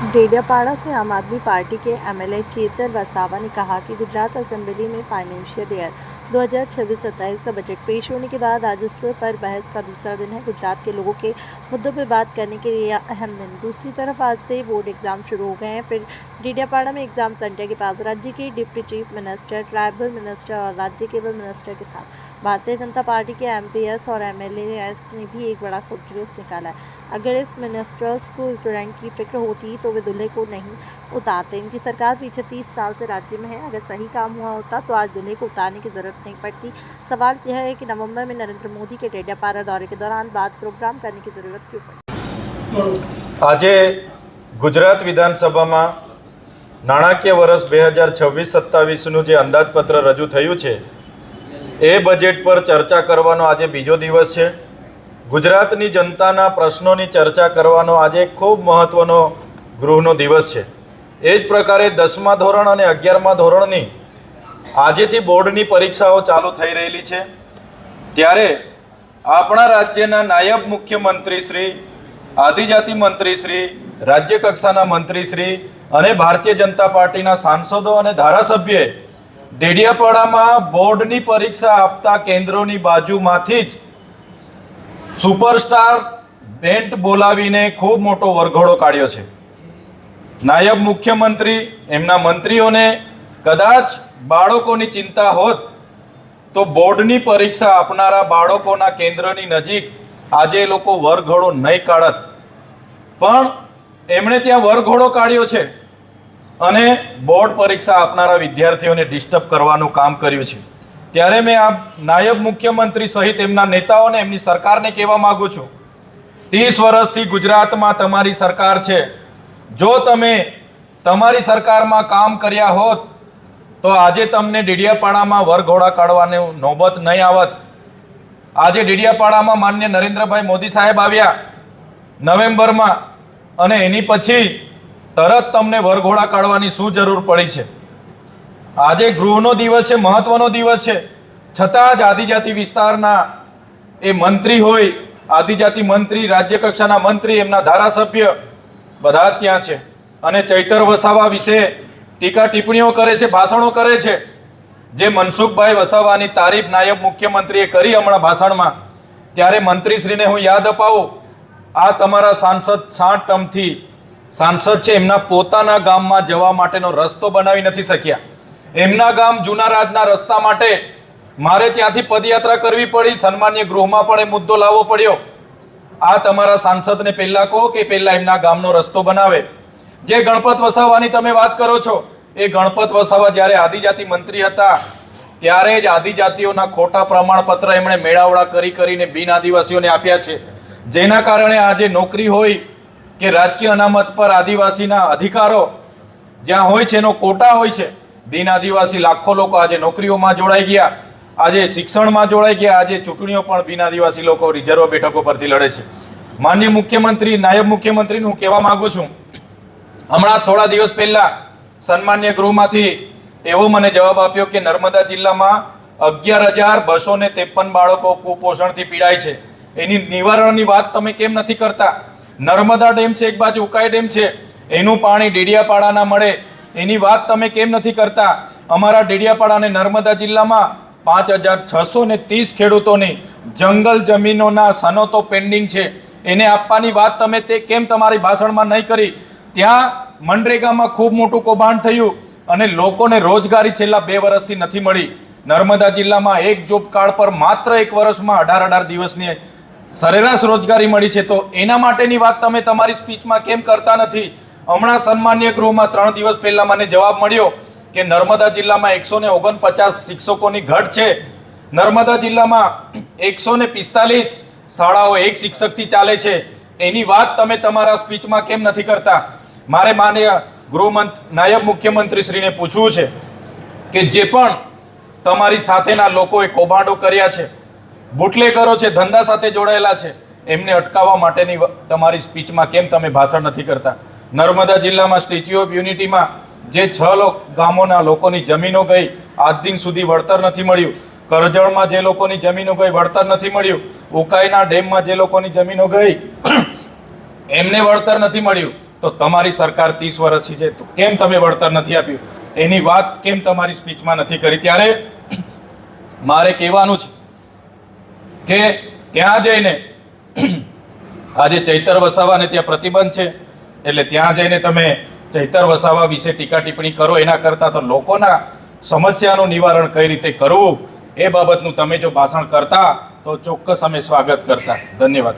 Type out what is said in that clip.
डेडियापाड़ा से आम आदमी पार्टी के एमएलए चेतन वसावा ने कहा कि गुजरात असेंबली में फाइनेंशियल ईयर 2026-27 का बजट पेश होने के बाद आज उस पर बहस का दूसरा दिन है। गुजरात के लोगों के मुद्दों पर बात करने के लिए अहम दिन। दूसरी तरफ आज से बोर्ड एग्जाम शुरू हो गए हैं। फिर डेडियापाड़ा में एग्जाम सेंटर के पास राज्य के deputy chief minister, tribal minister और राज्य केबल मिनिस्टर के साथ भारतीय जनता पार्टी के एमपीएस और एमएलएस ने भी एक बड़ा जुलूस निकाला है। अगर इस मिनिस्टर्स को स्टूडेंट की फिक्र होती तो वे दूल्हे को नहीं उतारते। इनकी सरकार पीछे 30 साल से राज्य में है। अगर सही काम हुआ होता तो आज दूल्हे को उतारने की जरूरत नहीं पड़ती। सवाल यह है कि नवंबर में नरेंद्र मोदी के डेडियापाड़ा दौरे के दौरान बात प्रोग्राम करने की जरूरत क्यों पड़ी। आज गुजरात विधानसभा में नाણાકીય વર્ષ 2026-27 જે અંદાજપત્ર રજૂ થયું છે એ બજેટ પર ચર્ચા કરવાનો આજે બીજો દિવસ છે। ગુજરાતની જનતાના પ્રશ્નોની ચર્ચા કરવાનો આજે ખૂબ મહત્વનો ગૃહનો દિવસ છે। એ જ પ્રકારે 10મા ધોરણ અને 11મા ધોરણની આજેથી બોર્ડની પરીક્ષાઓ ચાલુ થઈ રહેલી છે। ત્યારે આપણા રાજ્યના નાયબ મુખ્યમંત્રી શ્રી, આદિજાતિ મંત્રી શ્રી, રાજ્ય કક્ષાના મંત્રી શ્રી અને ભારતીય જનતા પાર્ટીના સાંસદો અને ધારાસભ્યોએ ડેડિયાપાડામાં બોર્ડની પરીક્ષા આપતા કેન્દ્રોની બાજુમાંથી જ સુપરસ્ટાર બેન્ડ બોલાવીને ખૂબ મોટો વરઘોડો કાઢ્યો છે। નાયબ મુખ્યમંત્રી, એમના મંત્રીઓને કદાચ બાળકોની ચિંતા હોત તો બોર્ડની પરીક્ષા આપનારા બાળકોના કેન્દ્રની નજીક આજે લોકો વરઘોડો નહીં કાઢત, પણ એમણે ત્યાં વરઘોડો કાઢ્યો છે અને બોર્ડ પરીક્ષા આપનારા વિદ્યાર્થીઓને ડિસ્ટર્બ કરવાનું કામ કર્યું છે। ત્યારે મેં આ નાયબ મુખ્યમંત્રી સહિત એમના નેતાઓને, એમની સરકારને કહેવા માંગુ છું, 30 વર્ષથી ગુજરાતમાં તમારી સરકાર છે। જો તમે તમારી સરકારમાં કામ કર્યા હોત તો આજે તમને ડેડિયાપાડામાં વરઘોડા કાઢવાની નોબત નહીં આવત। આજે ડેડિયાપાડામાં માન્ય નરેન્દ્રભાઈ મોદી સાહેબ આવ્યા નવેમ્બરમાં અને એની પછી તરત તમને વરઘોડા કાઢવાની શું જરૂર પડી છે। આજે ગૃહનો દિવસ છે, મહત્વનો દિવસ છે, છતાં જ આદિજાતિ વિસ્તારના એ મંત્રી હોય, આદિજાતિ મંત્રી, રાજ્ય કક્ષાના મંત્રી, એમના ધારાસભ્ય બધા ત્યાં છે અને ચૈતર વસાવા વિશે ટીકા ટિપ્પણીઓ કરે છે, ભાષણો કરે છે। જે મનસુખભાઈ વસાવાની તારીફ નાયબ મુખ્યમંત્રીએ કરી હમણાં ભાષણમાં, ત્યારે મંત્રીશ્રીને હું યાદ અપાવું, આ તમારા સાંસદ 60 ટર્મથી સાંસદ છે, એમના પોતાના ગામમાં જવા માટેનો રસ્તો બનાવી નથી શક્યા। એમના ગામ જૂના રાજના રસ્તા માટે મારે ત્યાંથી પદયાત્રા કરવી પડી, સન્માન્ય ગૃહમાં પણ એ મુદ્દો લાવવો પડ્યો। આ તમારા સાંસદને પહેલા કહો કે પહેલા એમના ગામનો રસ્તો બનાવે। જે ગણપત વસાવાની તમે વાત કરો છો, એ ગણપત વસાવા જ્યારે આદિજાતિ મંત્રી હતા ત્યારે જ આદિજાતિઓના ખોટા પ્રમાણપત્ર એમણે મેળાવડા કરીને બિન આદિવાસીઓને આપ્યા છે, જેના કારણે આજે નોકરી હોય કે રાજકીય અનામત પર આદિવાસીના અધિકારો જ્યાં હોય છે એનો કોટા હોય છે। બિન આદિવાસી લાખો લોકો આજે નોકરીઓમાં જોડાઈ ગયા, આજે શિક્ષણમાં જોડાઈ ગયા, આજે ચૂંટણીઓ પણ બિન આદિવાસી લોકો રિઝર્વ બેઠકો પરથી લડે છે। માન્ય મુખ્યમંત્રી, નાયબ મુખ્યમંત્રીને હું કહેવા માંગુ છું, હમણાં થોડા દિવસ પહેલા સન્માન્ય ગૃહમાંથી એવો મને જવાબ આપ્યો કે નર્મદા જિલ્લામાં 11,253 બાળકો કુપોષણથી પીડાય છે। એની નિવારણની વાત તમે કેમ નથી કરતા? નર્મદા ડેમ છે, એક બાજુ ઉકાઈ ડેમ છે, એનું પાણી ડેડિયાપાડાના મળે, એની વાત તમે કેમ નથી કરતા? અમારા ડેડિયાપાડા અને નર્મદા જિલ્લામાં 5,630 ખેડૂતોની જંગલ જમીનોના સનતો પેન્ડિંગ છે, એને આપવાની વાત તમે તે કેમ તમારી ભાષણમાં નહીં કરી? ત્યાં મનરેગામાં ખૂબ મોટું કૌભાંડ થયું અને લોકોને રોજગારી છેલ્લા 2 વર્ષથી નથી મળી। નર્મદા જિલ્લામાં એક જોબ કાર્ડ પર માત્ર 1 વર્ષમાં 18 દિવસની સરેરાશ રોજગારી મળી છે, તો એના માટેની વાત તમે તમારી સ્પીચમાં કેમ કરતા નથી? હમણાં સન્માન્ય ગૃહમાં 3 દિવસ પહેલા મને જવાબ મળ્યો કે નર્મદા જિલ્લામાં 149 શિક્ષકોની ઘટ છે, નર્મદા જિલ્લામાં 145 શાળાઓ એક શિક્ષકથી ચાલે છે, એની વાત તમે તમારા સ્પીચમાં કેમ નથી કરતા? મારે માન્ય નાયબ મુખ્યમંત્રીશ્રીને પૂછવું છે કે જે પણ તમારી સાથેના લોકોએ કૌભાંડો કર્યા છે, બુટલેગરો છે, ધંધા સાથે જોડાયેલા છે, એમને અટકાવવા માટેની તમારી સ્પીચમાં કેમ તમે ભાષણ નથી કરતા? નર્મદા જિલ્લામાં સ્ટેચ્યુ ઓફ યુનિટીમાં જે 6 ગામોના લોકોની જમીનો ગઈ, આજ દિન સુધી વળતર નથી મળ્યું। કરજણમાં જે લોકોની જમીનો ગઈ, વળતર નથી મળ્યું। ઉકાઈના ડેમમાં જે લોકોની જમીનો ગઈ, એમને વળતર નથી મળ્યું। તો તમારી સરકાર 30 વર્ષથી છે તો કેમ તમે વળતર નથી આપ્યું, એની વાત કેમ તમારી સ્પીચમાં નથી કરી? ત્યારે મારે કહેવાનું છે કે ત્યાં જઈને આજે ચૈતર વસાવાને ત્યાં પ્રતિબંધ છે એટલે ત્યાં જઈને તમે ચૈતર વસાવા વિશે ટીકા ટિપ્પણી કરો, એના કરતાં તો લોકોના સમસ્યાનું નિવારણ કઈ રીતે કરવું એ બાબતનું તમે જો ભાષણ કરતા તો ચોક્કસ અમે સ્વાગત કરતા. ધન્યવાદ.